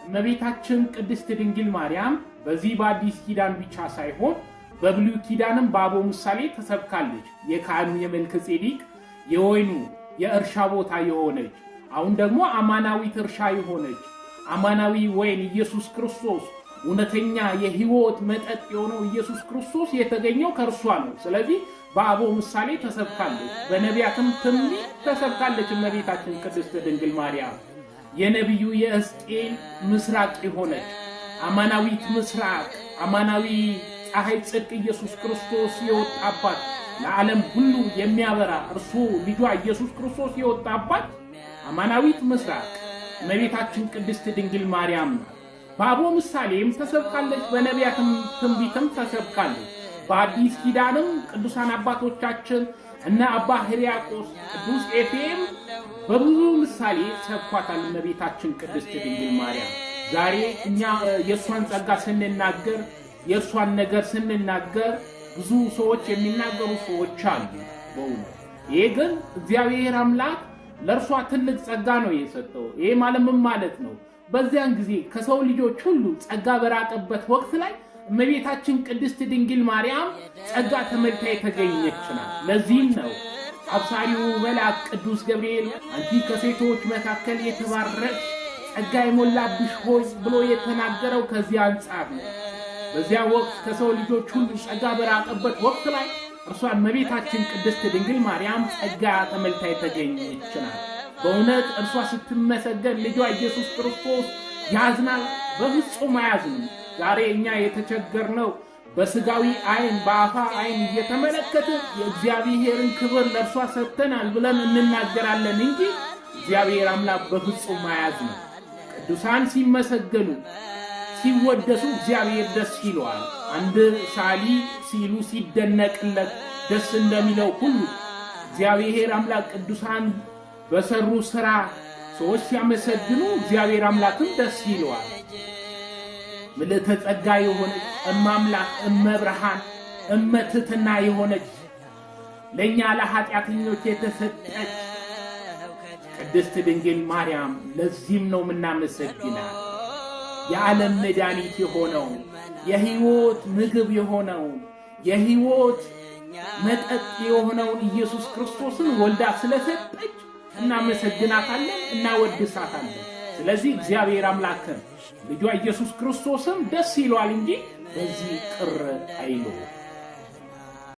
እመቤታችን ቅድስት ድንግል ማርያም በዚህ በአዲስ ኪዳን ብቻ ሳይሆን በብሉይ ኪዳንም በአበው ምሳሌ ተሰብካለች። የካህኑ የመልከጼዴቅ የወይኑ የእርሻ ቦታ የሆነች አሁን ደግሞ አማናዊት እርሻ የሆነች አማናዊ ወይን ኢየሱስ ክርስቶስ እውነተኛ የሕይወት መጠጥ የሆነው ኢየሱስ ክርስቶስ የተገኘው ከእርሷ ነው። ስለዚህ በአበው ምሳሌ ተሰብካለች፣ በነቢያትም ትንቢት ተሰብካለች። እመቤታችን ቅድስት ድንግል ማርያም የነቢዩ የሕዝቅኤል ምስራቅ የሆነች አማናዊት ምስራቅ አማናዊ ፀሐይ ጽድቅ ኢየሱስ ክርስቶስ የወጣባት ለዓለም ሁሉ የሚያበራ እርሱ ልጇ ኢየሱስ ክርስቶስ የወጣባት አማናዊት ምስራቅ እመቤታችን ቅድስት ድንግል ማርያም ናት። በአበው ምሳሌም ተሰብካለች፣ በነቢያትም ትንቢትም ተሰብካለች። በአዲስ ኪዳንም ቅዱሳን አባቶቻችን እነ አባ ሕርያቆስ ቅዱስ ኤፍሬም በብዙ ምሳሌ ሰብኳታል እመቤታችን ቅድስት ድንግል ማርያም። ዛሬ እኛ የእሷን ጸጋ ስንናገር የእሷን ነገር ስንናገር ብዙ ሰዎች የሚናገሩ ሰዎች አሉ። በእውነት ይሄ ግን እግዚአብሔር አምላክ ለእርሷ ትልቅ ጸጋ ነው የሰጠው። ይሄ ማለት ምን ማለት ነው? በዚያን ጊዜ ከሰው ልጆች ሁሉ ጸጋ በራቀበት ወቅት ላይ እመቤታችን ቅድስት ድንግል ማርያም ጸጋ ተመልታ የተገኘች ናት። ለዚህም ነው አብሳሪው መልአክ ቅዱስ ገብርኤል አንቺ ከሴቶች መካከል የተባረክሽ ጸጋ የሞላብሽ ሆይ ብሎ የተናገረው ከዚህ አንጻር ነው። በዚያ ወቅት ከሰው ልጆች ሁሉ ጸጋ በራቀበት ወቅት ላይ እርሷ እመቤታችን ቅድስት ድንግል ማርያም ጸጋ ተመልታ የተገኘች ናት። በእውነት እርሷ ስትመሰገን ልጇ ኢየሱስ ክርስቶስ ያዝናል? በፍጹም አያዝንም። ዛሬ እኛ የተቸገርነው በስጋዊ አይን በአፋ አይን እየተመለከትን የእግዚአብሔርን ክብር ለእርሷ ሰጥተናል ብለን እንናገራለን እንጂ እግዚአብሔር አምላክ በፍጹም አያዝንም። ቅዱሳን ሲመሰገኑ ሲወደሱ እግዚአብሔር ደስ ይለዋል። አንድ ሳሊ ሲሉ ሲደነቅለት ደስ እንደሚለው ሁሉ እግዚአብሔር አምላክ ቅዱሳን በሰሩ ሥራ ሰዎች ሲያመሰግኑ እግዚአብሔር አምላክም ደስ ይለዋል። ምልዕተ ጸጋ የሆነች እማምላክ እመብርሃን እመትሕትና የሆነች ለእኛ ለኃጢአተኞች የተሰጠች ቅድስት ድንግል ማርያም ለዚህም ነው የምናመሰግናት። የዓለም መድኃኒት የሆነው የሕይወት ምግብ የሆነው የሕይወት መጠጥ የሆነውን ኢየሱስ ክርስቶስን ወልዳ ስለሰጠች እናመሰግናታለን፣ እናወድሳታለን። ስለዚህ እግዚአብሔር አምላክ ልጇ ኢየሱስ ክርስቶስን ደስ ይለዋል እንጂ በዚህ ቅር አይለው።